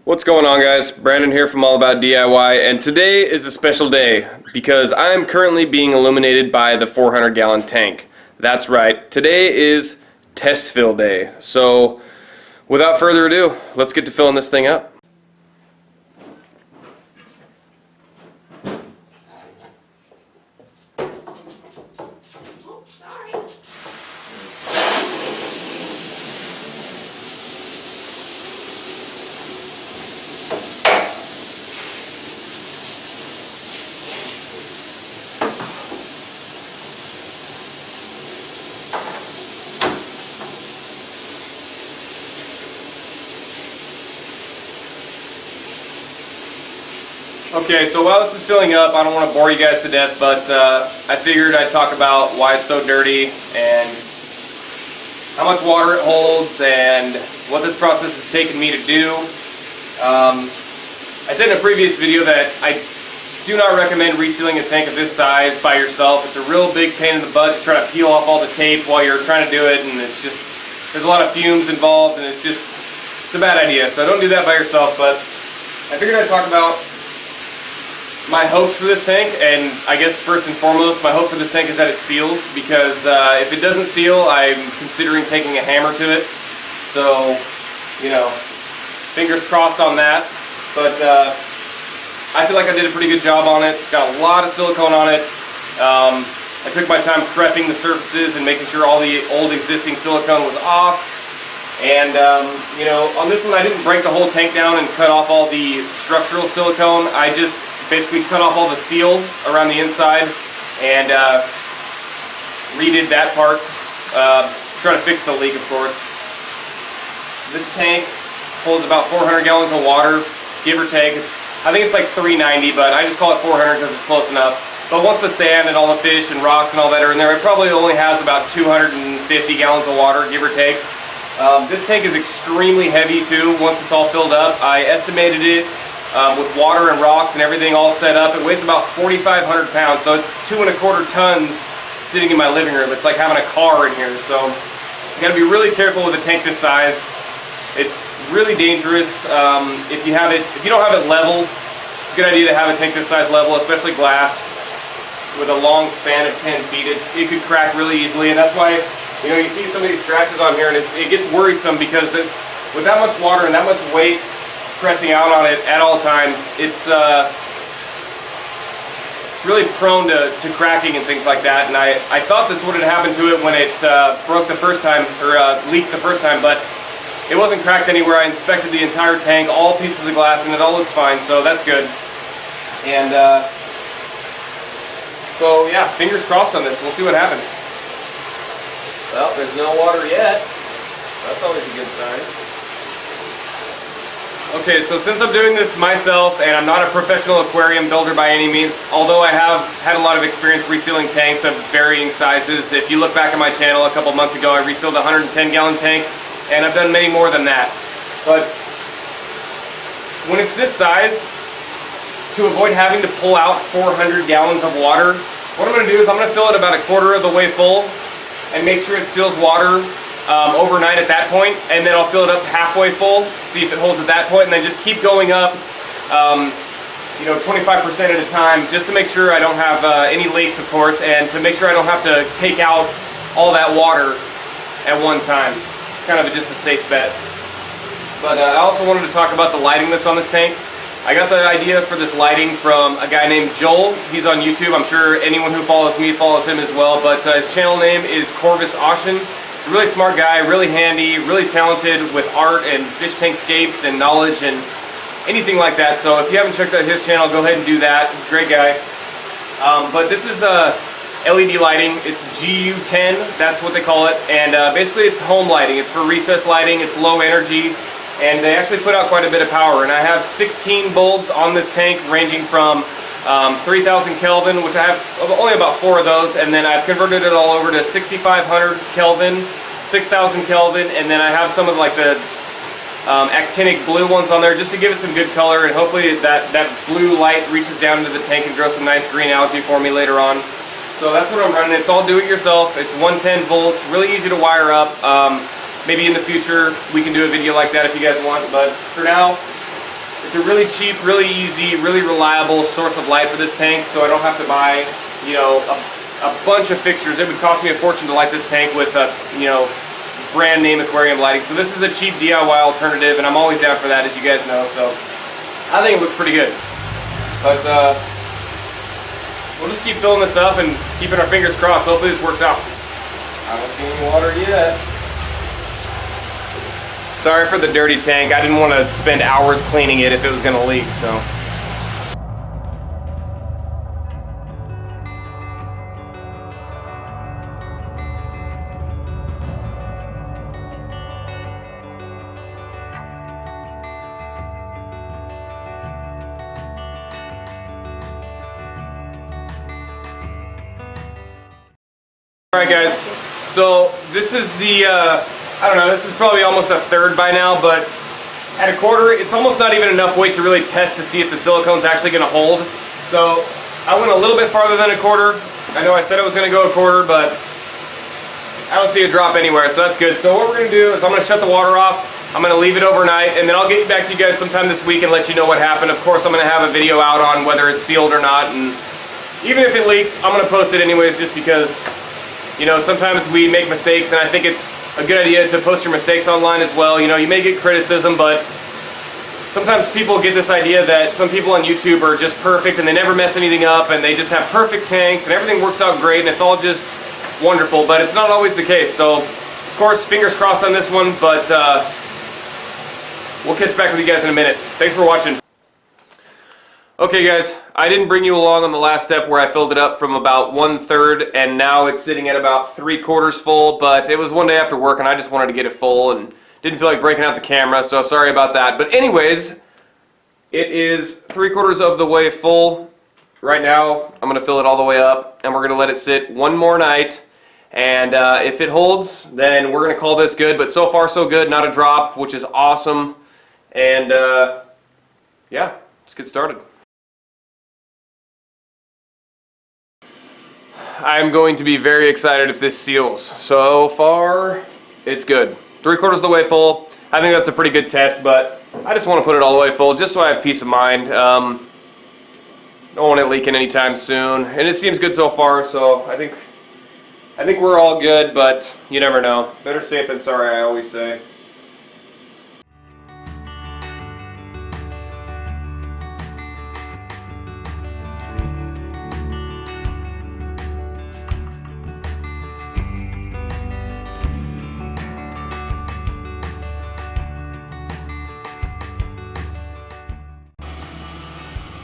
What's going on, guys? Brandon here from All About DIY, and today is a special day because I am currently being illuminated by the 400-gallon tank. That's right, today is test fill day. So without further ado, let's get to filling this thing up. Okay, so while this is filling up, I don't want to bore you guys to death, but I figured I'd talk about why it's so dirty and how much water it holds and what this process has taken me to do. I said in a previous video that I do not recommend resealing a tank of this size by yourself. It's a real big pain in the butt to try to peel off all the tape while you're trying to do it, and it's just, there's a lot of fumes involved, and it's a bad idea. So don't do that by yourself, but I figured I'd talk about my hopes for this tank, and I guess first and foremost, my hope for this tank is that it seals, because if it doesn't seal, I'm considering taking a hammer to it. So, you know, fingers crossed on that. But I feel like I did a pretty good job on it. It's got a lot of silicone on it. I took my time prepping the surfaces and making sure all the old existing silicone was off. And, you know, on this one I didn't break the whole tank down and cut off all the structural silicone. I just basically cut off all the seal around the inside and redid that part, trying to fix the leak, of course. This tank holds about 400 gallons of water, give or take. I think it's like 390, but I just call it 400 because it's close enough. But once the sand and all the fish and rocks and all that are in there, it probably only has about 250 gallons of water, give or take. This tank is extremely heavy too once it's all filled up. I estimated it with water and rocks and everything all set up. It weighs about 4,500 pounds, so it's 2¼ tons sitting in my living room. It's like having a car in here, so you gotta be really careful with a tank this size. It's really dangerous if you don't have it level. It's a good idea to have a tank this size level, especially glass with a long span of 10 feet. It could crack really easily, and that's why, you know, you see some of these scratches on here, and it gets worrisome because with that much water and that much weight pressing out on it at all times, it's really prone to cracking and things like that. And I thought that's what had happened to it when it broke the first time, or leaked the first time, but it wasn't cracked anywhere. I inspected the entire tank, all pieces of glass, and it all looks fine, so that's good. And so yeah, fingers crossed on this. We'll see what happens. Well, there's no water yet. That's always a good sign. Okay, so since I'm doing this myself, and I'm not a professional aquarium builder by any means, although I have had a lot of experience resealing tanks of varying sizes. If you look back at my channel a couple months ago, I resealed a 110-gallon tank, and I've done many more than that. But when it's this size, to avoid having to pull out 400 gallons of water, what I'm going to do is I'm going to fill it about 1/4 of the way full and make sure it seals water overnight at that point, and then I'll fill it up halfway full, see if it holds at that point, and then just keep going up, you know, 25% at a time, just to make sure I don't have any leaks, of course, and to make sure I don't have to take out all that water at one time. Kind of just a safe bet. But I also wanted to talk about the lighting that's on this tank. I got the idea for this lighting from a guy named Joel. He's on YouTube. I'm sure anyone who follows me follows him as well, but his channel name is Corvus Ocean. Really smart guy, really handy, really talented with art and fish tankscapes and knowledge and anything like that. So if you haven't checked out his channel, go ahead and do that. He's a great guy. But this is LED lighting. It's GU10, that's what they call it. And basically it's home lighting. It's for recess lighting. It's low energy. And they actually put out quite a bit of power. And I have 16 bulbs on this tank, ranging from 3,000 Kelvin, which I have only about 4 of those, and then I've converted it all over to 6,500 Kelvin, 6,000 Kelvin, and then I have some of like the actinic blue ones on there just to give it some good color, and hopefully that blue light reaches down into the tank and grows some nice green algae for me later on. So that's what I'm running. It's all do-it-yourself. It's 110 volts, really easy to wire up. Maybe in the future we can do a video like that if you guys want, but for now It's a really cheap, really easy, really reliable source of light for this tank, so I don't have to buy, you know, a bunch of fixtures. It would cost me a fortune to light this tank with, you know, brand name aquarium lighting. So this is a cheap DIY alternative, and I'm always down for that, as you guys know. So I think it looks pretty good. But we'll just keep filling this up and keeping our fingers crossed. Hopefully this works out. I don't see any water yet. Sorry for the dirty tank. I didn't want to spend hours cleaning it if it was going to leak, so. Alright guys, so this is the, I don't know, this is probably almost a third by now, but at a quarter, it's almost not even enough weight to really test to see if the silicone's actually going to hold. So I went a little bit farther than a quarter. I know I said I was going to go a quarter, but I don't see a drop anywhere, so that's good. So what we're going to do is I'm going to shut the water off, I'm going to leave it overnight, and then I'll get back to you guys sometime this week and let you know what happened. Of course, I'm going to have a video out on whether it's sealed or not, and even if it leaks, I'm going to post it anyways just because, you know, sometimes we make mistakes, and I think it's a good idea to post your mistakes online as well. You know, you may get criticism, but sometimes people get this idea that some people on YouTube are just perfect and they never mess anything up and they just have perfect tanks and everything works out great and it's all just wonderful, but it's not always the case. So, of course, fingers crossed on this one, but we'll catch back with you guys in a minute. Thanks for watching. Okay guys, I didn't bring you along on the last step where I filled it up from about 1/3 and now it's sitting at about 3/4 full, but it was one day after work and I just wanted to get it full and didn't feel like breaking out the camera, so sorry about that. But anyways, it is 3/4 of the way full. Right now, I'm going to fill it all the way up and we're going to let it sit one more night, and if it holds, then we're going to call this good, but so far so good, not a drop, which is awesome. And yeah, let's get started. I'm going to be very excited if this seals. So far, it's good. 3/4 of the way full. I think that's a pretty good test, but I just want to put it all the way full just so I have peace of mind. Don't want it leaking anytime soon, and it seems good so far. So I think we're all good, but you never know. Better safe than sorry, I always say.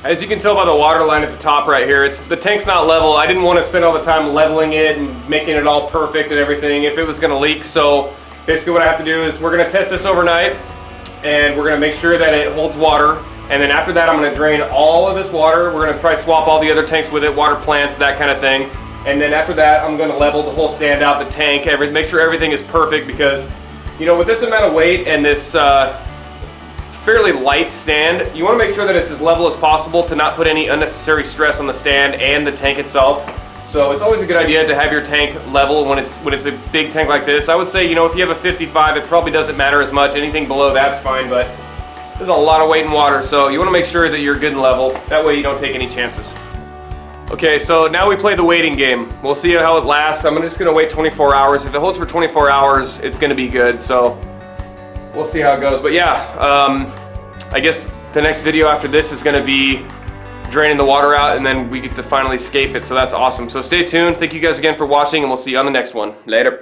As you can tell by the water line at the top right here, the tank's not level. I didn't want to spend all the time leveling it and making it all perfect and everything if it was going to leak. So basically what I have to do is we're going to test this overnight and we're going to make sure that it holds water. And then after that I'm going to drain all of this water. We're going to probably swap all the other tanks with it, water plants, that kind of thing. And then after that I'm going to level the whole stand out, the tank, make sure everything is perfect because, you know, with this amount of weight and this fairly light stand, you want to make sure that it's as level as possible to not put any unnecessary stress on the stand and the tank itself. So it's always a good idea to have your tank level when it's a big tank like this. I would say, you know, if you have a 55, it probably doesn't matter as much. Anything below that's fine, but there's a lot of weight in water, so you want to make sure that you're good and level. That way you don't take any chances. Okay, so now we play the waiting game. We'll see how it lasts. I'm just going to wait 24 hours. If it holds for 24 hours, it's going to be good. So we'll see how it goes. But yeah, I guess the next video after this is going to be draining the water out, and then we get to finally escape it. So that's awesome. So stay tuned. Thank you guys again for watching, and we'll see you on the next one. Later.